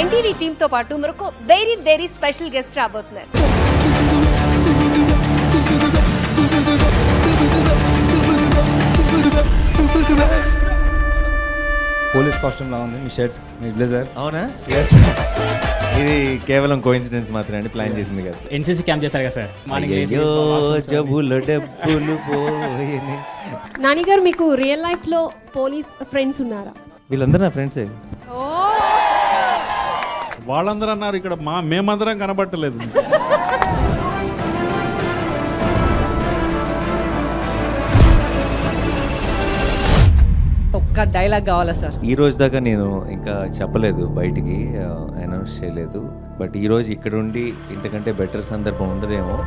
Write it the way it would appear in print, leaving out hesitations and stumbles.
NTV team తో పాటు మరొక వెరీ స్పెషల్ గెస్ట్ రాబోతున్నారు. పోలీస్ కాస్ట్యూమ్ లా ఉంది మీ షర్ట్, మీ బ్లేజర్. అవునా? ఇది కేవలం కోఇన్సిడెన్స్ మాత్రమే అండి, ప్లాన్ చేసింది కదా. ఎన్సీసీ క్యాంప్ చేశారు కదా సార్. అయ్యో జబ్బులో డబ్బులు పోయినాయి. నాని గారు, మీకు రియల్ లైఫ్ లో పోలీస్ ఫ్రెండ్స్ ఉన్నారా? వీళ్ళందరూ నా ఫ్రెండ్సే. వాళ్ళందరూ అన్నారు, ఇక్కడ మేమందరం కనబట్టలేదు. ఒక్క డైలాగ్ కావాలా సార్? ఈ రోజు దాకా నేను ఇంకా చెప్పలేదు, బయటికి అనౌన్స్ చేయలేదు. బట్ ఈ రోజు ఇక్కడ ఉండి ఇంతకంటే బెటర్ సందర్భం ఉండదేమో.